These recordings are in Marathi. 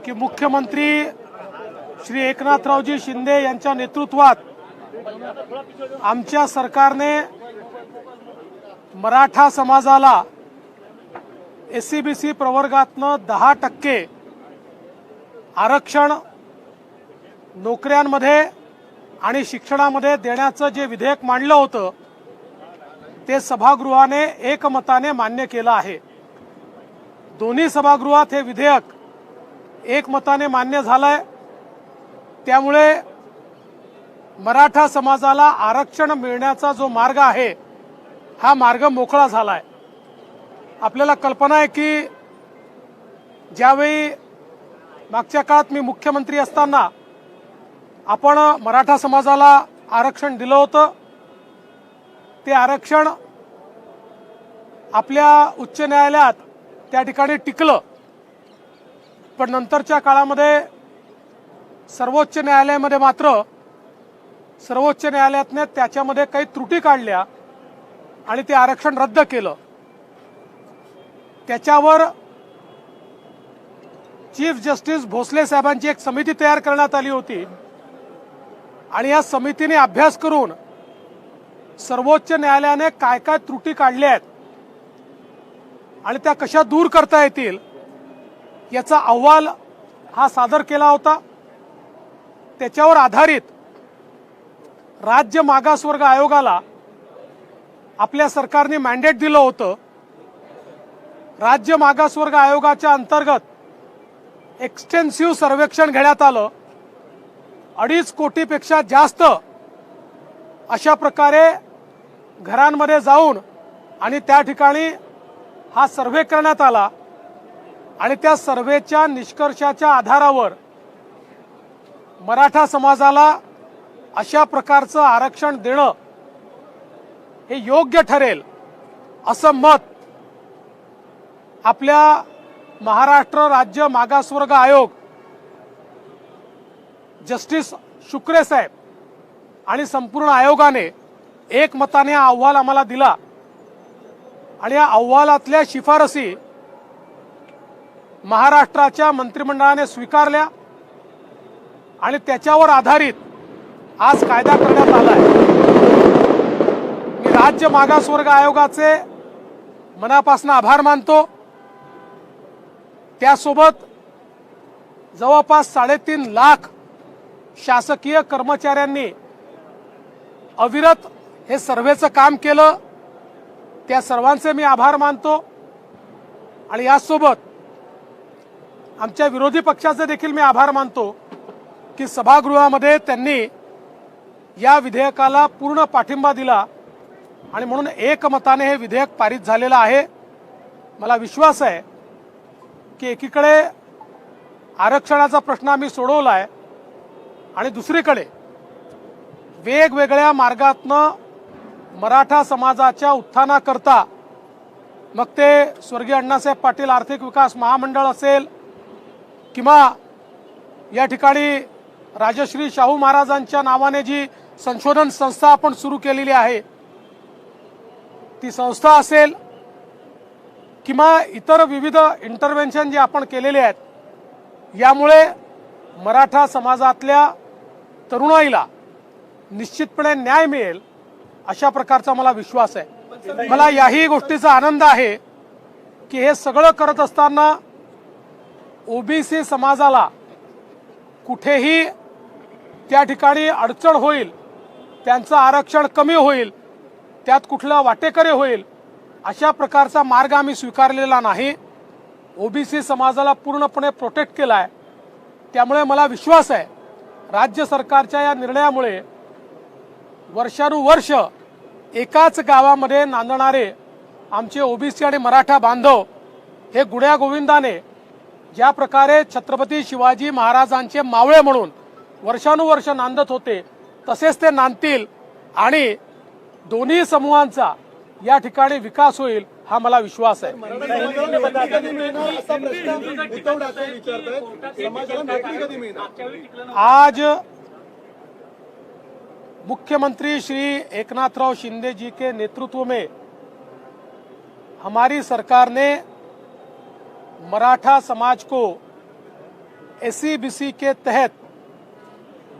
की मुख्यमंत्री श्री एकनाथरावजी शिंदे यांच्या नेतृत्वात आमच्या सरकारने मराठा समाजाला SCBC प्रवर्गातनं 10% आरक्षण नोकऱ्यांमध्ये आणि शिक्षणामध्ये देण्याचं जे विधेयक मांडलं होतं ते सभागृहाने एकमताने मान्य केलं आहे। दोन्ही सभागृहात हे विधेयक एकमताने मान्य झालंय। त्यामुळे मराठा समाजाला आरक्षण मिळण्याचा जो मार्ग आहे हा मार्ग मोकळा झालाय। आपल्याला कल्पना आहे की ज्यावेळी मागच्या काळात मी मुख्यमंत्री असताना आपण मराठा समाजाला आरक्षण दिलं होतं, ते आरक्षण आपल्या उच्च न्यायालयात त्या ठिकाणी टिकलं, पण नंतरच्या काळामध्ये सर्वोच्च न्यायालयामध्ये मात्र सर्वोच्च न्यायालयाने त्याच्यामध्ये काही त्रुटी काढल्या आणि ते आरक्षण रद्द केलं। त्याच्यावर चीफ जस्टिस भोसले साहेबांची एक समिती तयार करण्यात आली होती आणि या समितीने अभ्यास करून सर्वोच्च न्यायालयाने काय काय त्रुटी काढल्या आहेत आणि त्या कशा दूर करता येतील याचा अहवाल हा सादर केला होता। त्याच्यावर आधारित राज्य मागासवर्ग आयोगाला आपल्या सरकारने मॅन्डेट दिलं होतं। राज्य मागासवर्ग आयोगाच्या अंतर्गत एक्सटेन्सिव्ह सर्वेक्षण घेण्यात आलं। 2.5 कोटीपेक्षा जास्त अशा प्रकारे घरांमध्ये जाऊन आणि त्या ठिकाणी हा सर्वे करण्यात आला आणि त्या सर्वेच्या निष्कर्षाच्या आधारावर मराठा समाजाला अशा प्रकारचं आरक्षण देणं हे योग्य ठरेल असं मत आपल्या महाराष्ट्र राज्य मागासवर्ग आयोग जस्टिस शुक्रे साहेब आणि संपूर्ण आयोगाने एकमताने हा अहवाल आम्हाला दिला आणि या अहवालातल्या शिफारसी महाराष्ट्राच्या मंत्रिमंडळाने स्वीकारल्या आणि त्याच्यावर आधारित आज कायदा करण्यात आलाय। मी राज्य मागासवर्ग आयोगाचे मनापासून आभार मानतो। त्यासोबत जवळपास 3.5 लाख शासकीय कर्मचाऱ्यांनी अविरत हे सर्वेचं काम केलं, त्या सर्वांचे मी आभार मानतो। आणि यासोबत आमच्या विरोधी पक्षाचे देखील मी आभार मानतो की सभागृहामध्ये त्यांनी या विधेयकाला पूर्ण पाठिंबा दिला आणि म्हणून एकमताने हे विधेयक पारित झालेलं आहे। मला विश्वास आहे की एकीकडे आरक्षणाचा प्रश्न आम्ही सोडवलाय आणि दुसरीकडे वेगवेगळ्या मार्गातनं मराठा समाजाच्या उत्थानाकरता मग ते स्वर्गीय अण्णासाहेब पाटील आर्थिक विकास महामंडळ असेल किंवा या ठिकाणी राजश्री शाहू महाराजांच्या नावाने जी संशोधन संस्था आपण सुरू केलेली आहे ती संस्था असेल किंवा इतर विविध इंटरव्हेन्शन जे आपण केलेले आहेत, यामुळे मराठा समाजातल्या तरुणाईला निश्चितपणे न्याय मिळेल अशा प्रकारचा मला विश्वास आहे। मला याही गोष्टीचा आनंद आहे की हे सगळं करत असताना OBC समाजाला कुठेही त्या ठिकाणी अडचण होईल, त्यांचं आरक्षण कमी होईल, त्यात कुठला वाटेकरी होईल अशा प्रकारचा मार्ग आम्ही स्वीकारलेला नाही। OBC समाजाला पूर्णपणे प्रोटेक्ट केलाय। त्यामुळे मला विश्वास आहे राज्य सरकारच्या या निर्णयामुळे वर्षानुवर्ष एकाच गावामध्ये नांदणारे आमचे OBC आणि मराठा बांधव हे गुण्या गोविंदाने ज्या प्रकारे छत्रपती शिवाजी महाराजांचे मावळे म्हणून वर्षानुवर्ष नांदत होते तसेच ते नांदतील आणि दोन्ही समूहांचा या ठिकाणी विकास होईल हा मला विश्वास आहे। आज मुख्यमंत्री श्री एकनाथराव शिंदे जी के नेतृत्व में हमारी सरकार ने मराठा समाज को SEBC के तहत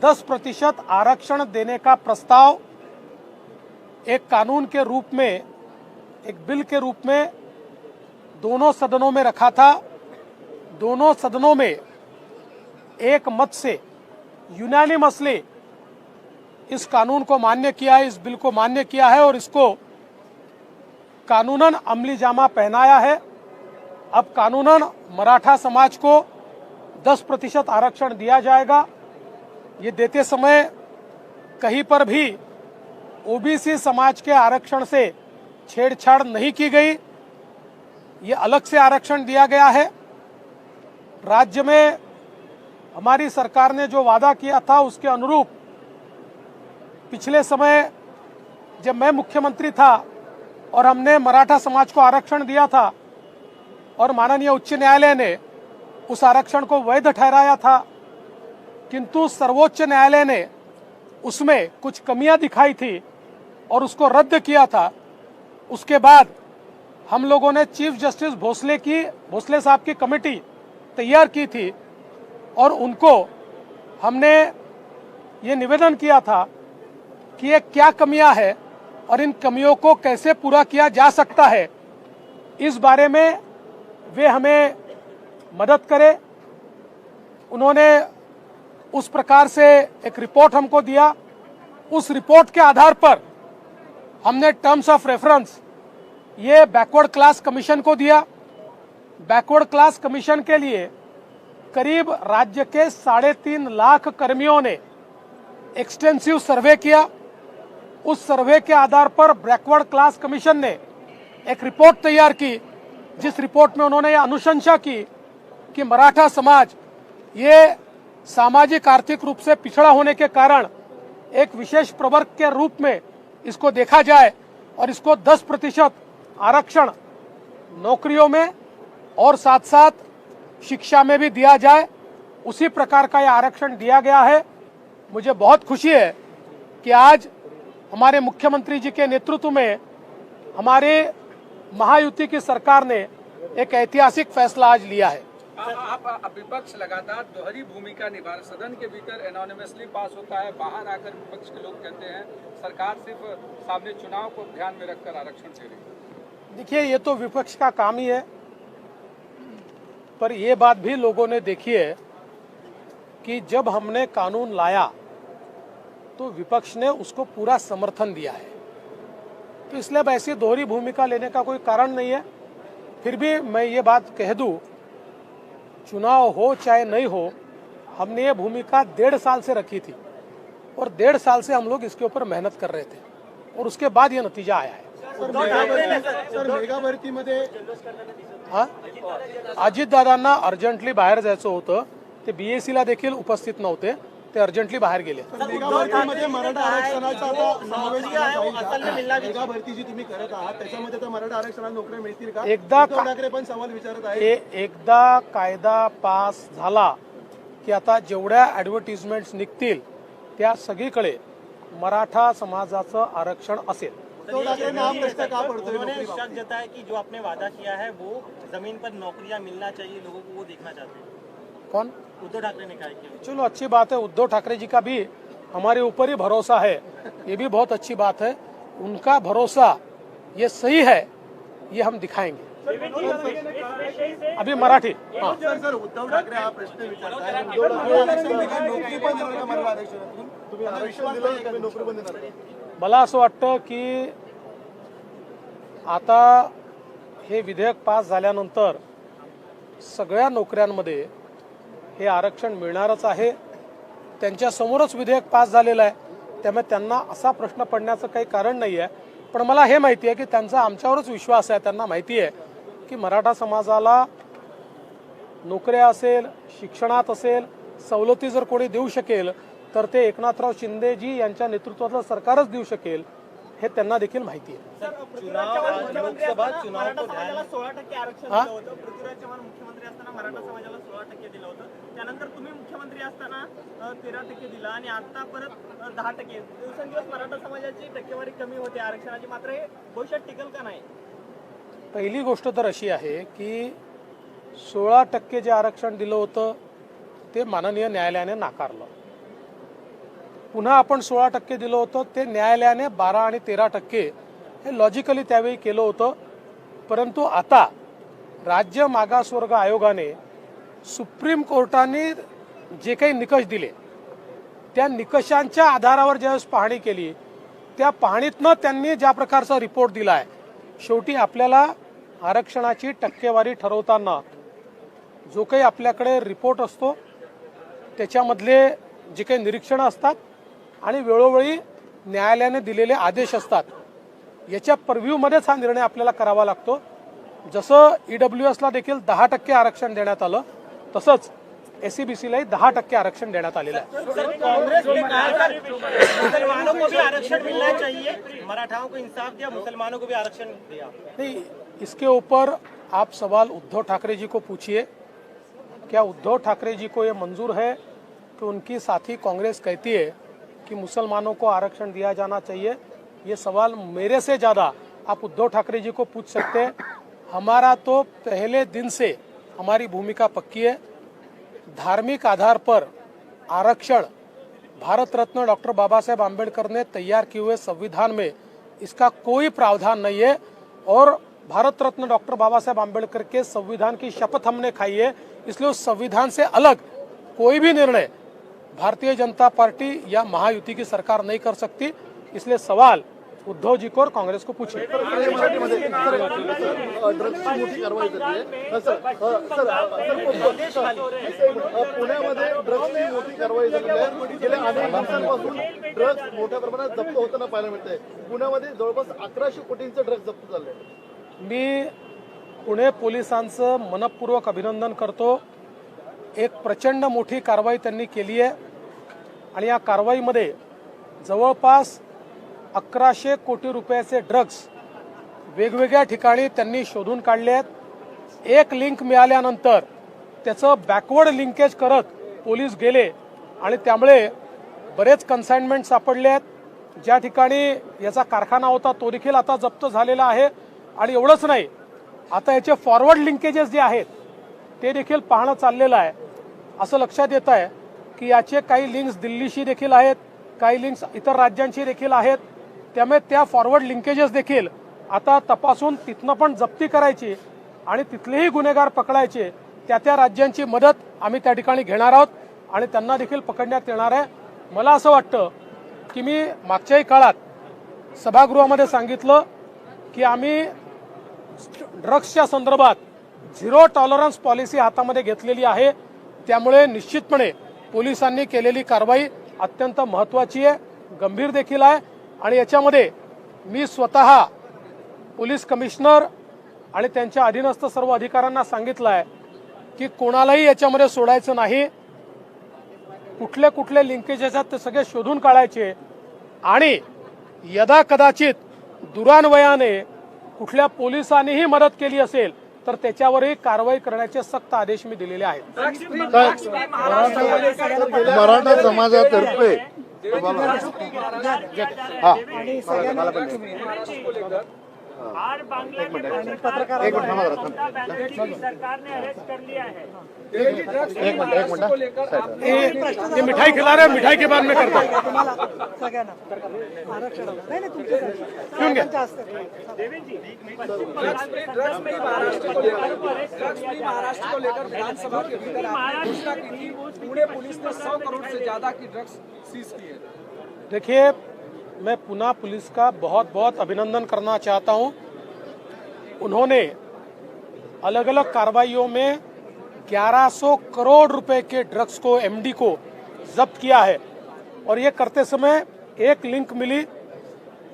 10% आरक्षण देने का प्रस्ताव एक कानून के रूप में, एक बिल के रूप में दोनों सदनों में रखा था। दोनों सदनों में एक मत से यूनानिमसली इस कानून को मान्य किया है, इस बिल को मान्य किया है और इसको कानूनन अमली जामा पहनाया है। अब कानूनन मराठा समाज को 10% आरक्षण दिया जाएगा। ये देते समय कहीं पर भी OBC समाज के आरक्षण से छेड़छाड़ नहीं की गई। ये अलग से आरक्षण दिया गया है। राज्य में हमारी सरकार ने जो वादा किया था उसके अनुरूप पिछले समय जब मैं मुख्यमंत्री था और हमने मराठा समाज को आरक्षण दिया था और माननीय उच्च न्यायालय ने उस आरक्षण को वैध ठहराया था, किंतु सर्वोच्च न्यायालय ने उसमें कुछ कमियां दिखाई थी और उसको रद्द किया था। उसके बाद हम लोगों ने चीफ जस्टिस भोसले साहब की कमेटी तैयार की थी और उनको हमने ये निवेदन किया था कि ये क्या कमियां हैं और इन कमियों को कैसे पूरा किया जा सकता है, इस बारे में वे हमें मदद करें। उन्होंने उस प्रकार से एक रिपोर्ट हमको दिया। उस रिपोर्ट के आधार पर हमने टर्म्स ऑफ रेफरेंस ये बैकवर्ड क्लास कमीशन को दिया। बैकवर्ड क्लास कमीशन के लिए करीब राज्य के 3.5 लाख कर्मियों ने एक्सटेंसिव सर्वे किया। उस सर्वे के आधार पर बैकवर्ड क्लास कमीशन ने एक रिपोर्ट तैयार की, जिस रिपोर्ट में उन्होंने ये अनुशंसा की कि मराठा समाज ये सामाजिक आर्थिक रूप से पिछड़ा होने के कारण एक विशेष प्रवर्ग के रूप में इसको देखा जाए और इसको 10% आरक्षण नौकरियों में और साथ साथ शिक्षा में भी दिया जाए। उसी प्रकार का यह आरक्षण दिया गया है। मुझे बहुत खुशी है कि आज हमारे मुख्यमंत्री जी के नेतृत्व में हमारे महायुति की सरकार ने एक ऐतिहासिक फैसला आज लिया है। आप विपक्ष लगातार दोहरी भूमिका निभा रहे, सदन के भीतर एनोनिमसली पास होता है, बाहर आकर विपक्ष के लोग कहते हैं सरकार सिर्फ सामने चुनाव को ध्यान में रखकर आरक्षण दे रही है। देखिए, ये तो विपक्ष का काम ही है, पर ये बात भी लोगों ने देखी है कि जब हमने कानून लाया तो विपक्ष ने उसको पूरा समर्थन दिया है। तो इसलिए अब ऐसी दोहरी भूमिका लेने का कोई कारण नहीं है। फिर भी मैं ये बात कह दूं, चुनाव हो चाहे नहीं हो, हमने ये भूमिका 1.5 साल से रखी थी और 1.5 साल से हम लोग इसके ऊपर मेहनत कर रहे थे और उसके बाद ये नतीजा आया है। मेगा भरतीमध्ये अजितदादांना अर्जंटली बाहेर जायचं होतं, ते BSc ला देखील उपस्थित नव्हते, ते अर्जंटली बाहेर गेले। मेगा भरतीमध्ये मराठा आरक्षणाचा आता समावेश केला जाईल का? मेगा भरती जी तुम्ही करत आहात त्याच्यामध्ये तर मराठा आरक्षणाला नोकऱ्या मिळतील का? उद्धव ठाकरे पण सवाल विचारत आहेत। एकदा कायदा पास झाला की आता जेवढ्या ऍडव्हर्टिजमेंट्स निघतील त्या सगळीकडे मराठा समाजाचं आरक्षण असेल। उन्होंने शक जताया कि जो आपने वादा किया है वो जमीन पर नौकरियां मिलना चाहिए लोगों को, वो देखना चाहते हैं। कौन? उद्धव ठाकरे ने कहा कि चलो अच्छी बात है, उद्धव ठाकरे जी का भी हमारे ऊपर ही भरोसा है, ये भी बहुत अच्छी बात है। उनका भरोसा ये सही है, ये हम दिखाएंगे। अभी मराठी। हाँ सर, उद्धव ठाकरे हा प्रश्न विचारताय, नोकरी पण देणार का मराठा आरक्षणातून? तुम्ही आरक्षण दिलं का नोकरी पण देणार? मला असं वाटतं की आता हे विधेयक पास झाल्यानंतर सगळ्या नोकऱ्यांमध्ये हे आरक्षण मिळणारच आहे। त्यांच्या समोरच विधेयक पास झालेलं आहे, त्यामुळे त्यांना असा प्रश्न पडण्याचं काही कारण नाही आहे। पण मला हे माहिती आहे की त्यांचा आमच्यावरच विश्वास आहे। त्यांना माहिती आहे की मराठा समाजाला नोकऱ्या असेल, शिक्षणात असेल, सवलती जर कोणी देऊ शकेल तर ते एकनाथराव शिंदेजी यांच्या नेतृत्वातलं सरकारच देऊ शकेल, हे त्यांना देखील माहिती आहे। लोकसभा चुनाव को ध्यान 16% आरक्षण दिलं होतं। पृथ्वीराज चव्हाण मुख्यमंत्री असताना मराठा समाजाला 16% दिलं होतं। त्यानंतर तुम्ही मुख्यमंत्री असताना 13% दिला आणि आता परत 10%। दिवसेंदिवस मराठा समाजाची टक्केवारी कमी होते आरक्षणाची, मात्र हे भविष्यात टिकल का नाही? पहिली गोष्ट तर अशी आहे की 16% जे आरक्षण दिलं होतं ते माननीय न्यायालयाने नाकारलं. पुन्हा आपण 16% दिलं होतं, ते न्यायालयाने 12 आणि 13% हे लॉजिकली त्यावेळी केलं होतं. परंतु आता राज्य मागासवर्ग आयोगाने सुप्रीम कोर्टाने जे काही निकष दिले त्या निकषांच्या आधारावर ज्यावेळेस पाहणी केली, त्या पाहणीतनं त्यांनी ज्या प्रकारचा रिपोर्ट दिला आहे, शेवटी आपल्याला आरक्षणाची टक्केवारी ठरवताना जो काही आपल्याकडे रिपोर्ट असतो त्याच्यामधले जे काही निरीक्षणं असतात आणि वेळोवेळी न्यायालयाने दिलेले आदेश असतात, याच्या पर्व्ह्यूमध्येच हा निर्णय आपल्याला करावा लागतो. जसं EWSला देखील 10% आरक्षण देण्यात आलं, तसंच SCBCलाही 10% आरक्षण देण्यात आलेलं आहे. कांग्रेस ने कहा था मुसलमानों को भी आरक्षण मिलना चाहिए, मराठाओं को इंसाफ दिया, मुसलमानों को भी आरक्षण दिया. नहीं, इसके ऊपर आप सवाल उद्धव ठाकरे जी को पूछिए. क्या उद्धव ठाकरे जी को ये मंजूर है कि उनकी साथी कांग्रेस कहती है कि मुसलमानों को आरक्षण दिया जाना चाहिए? ये सवाल मेरे से ज़्यादा आप उद्धव ठाकरे जी को पूछ सकते हैं. हमारा तो पहले दिन से हमारी भूमिका पक्की है. धार्मिक आधार पर आरक्षण भारत रत्न डॉक्टर बाबा साहेब आम्बेडकर ने तैयार किए हुए संविधान में इसका कोई प्रावधान नहीं है. और भारत रत्न डॉक्टर बाबा साहेब आम्बेडकर के संविधान की शपथ हमने खाई है, इसलिए उस संविधान से अलग कोई भी निर्णय भारतीय जनता पार्टी या महायुति की सरकार नहीं कर सकती. इसलिए सवाल उद्धव जी को और कांग्रेस को पूछिए. ड्रग्सची मोठी कारवाई झाली आहे. पुण्यामध्ये ड्रग्सची मोठी कारवाई झालेली आहे. गेल्या अनेक दिवसांपासून ड्रग्स मोठ्या प्रमाणात जप्त होताना पाहायला मिळतंय. पुण्यामध्ये जवळपास 1100 कोटींचं ड्रग्स जप्त झालंय. मी पुणे पोलिसांचं मनपूर्वक अभिनंदन करतो. एक प्रचंड मोठी कारवाई त्यांनी केली आहे आणि या कारवाईमध्ये जवळपास 1100 कोटी रुपयाचे ड्रग्स वेगवेगळ्या ठिकाणी त्यांनी शोधून काढले आहेत. एक लिंक मिळाल्यानंतर त्याचं बॅकवर्ड लिंकेज करत पोलीस गेले आणि त्यामुळे बरेच कन्साइनमेंट सापडले आहेत. ज्या ठिकाणी याचा कारखाना होता तो देखील आता जप्त झालेला आहे. आणि एवढंच नाही, आता याचे फॉरवर्ड लिंकेजेस जे आहेत ते देखील पाहणं चाललेलं आहे. असं लक्षात येत आहे की याचे काही लिंक्स दिल्लीशी देखील आहेत, काही लिंक्स इतर राज्यांशी देखील आहेत. त्यामुळे त्या फॉरवर्ड लिंकेजेस देखील आता तपासून तिथनं पण जप्ती करायची आणि तिथलेही गुन्हेगार पकडायचे. त्या राज्यांची मदत आम्ही त्या ठिकाणी घेणार आहोत आणि त्यांना देखील पकडण्यात येणार आहे. मला असं वाटतं की मी मागच्याही काळात सभागृहामध्ये सांगितलं की आम्ही ड्रग्सच्या संदर्भात 0 टॉलरन्स पॉलिसी हातामध्ये घेतलेली आहे. त्यामुळे निश्चितपणे पोलिसांनी केलेली कारवाई अत्यंत महत्त्वाची आहे, गंभीर देखील आहे. आणि याच्यामध्ये मी स्वतः पोलीस कमिशनर आणि त्यांच्या अधीनस्थ सर्व अधिकाऱ्यांना सांगितलं आहे की कोणालाही याच्यामध्ये सोडायचं नाही. कुठले कुठले लिंकेजेस आहेत ते सगळे शोधून काढायचे आणि यदा कदाचित दुरान्वयाने कुठल्या पोलिसांनीही मदत केली असेल तर त्याच्यावरही कारवाई करण्याचे सक्त आदेश मी दिलेले आहेत. मराठा समाजातर्फे आर बांग्ला के पत्रकार सरकार ने अरेस्ट कर लिया है. एक मिनट ये मिठाई खिला रहे हैं, मिठाई के बाद में करता हूं. महाराष्ट्र को लेकर विधानसभा के भीतर आपने घोषणा की थी. पुणे पुलिस ने 100 करोड़ से ज्यादा की ड्रग्स सीज की है. देखिए, मैं पुणे पुलिस का बहुत बहुत अभिनंदन करना चाहता हूं. उन्होंने अलग अलग कार्रवाइयों में 1100 करोड़ रुपए के ड्रग्स को, MD को जब्त किया है. और ये करते समय एक लिंक मिली,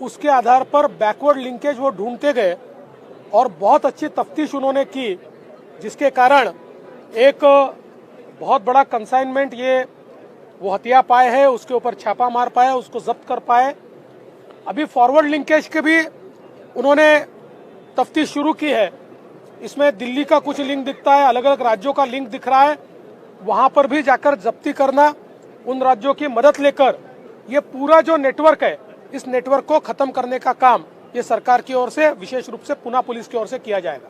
उसके आधार पर बैकवर्ड लिंकेज वो ढूंढते गए और बहुत अच्छी तफ्तीश उन्होंने की, जिसके कारण एक बहुत बड़ा कंसाइनमेंट ये वो हथिया पाए हैं, उसके ऊपर छापा मार पाए, उसको जब्त कर पाए. अभी फॉरवर्ड लिंकेज के भी उन्होंने तफ्तीश शुरू की है. इसमें दिल्ली का कुछ लिंक दिखता है, अलग अलग राज्यों का लिंक दिख रहा है. वहां पर भी जाकर जब्ती करना, उन राज्यों की मदद लेकर ये पूरा जो नेटवर्क है, इस नेटवर्क को खत्म करने का काम ये सरकार की ओर से, विशेष रूप से पुणे पुलिस की ओर से किया जाएगा.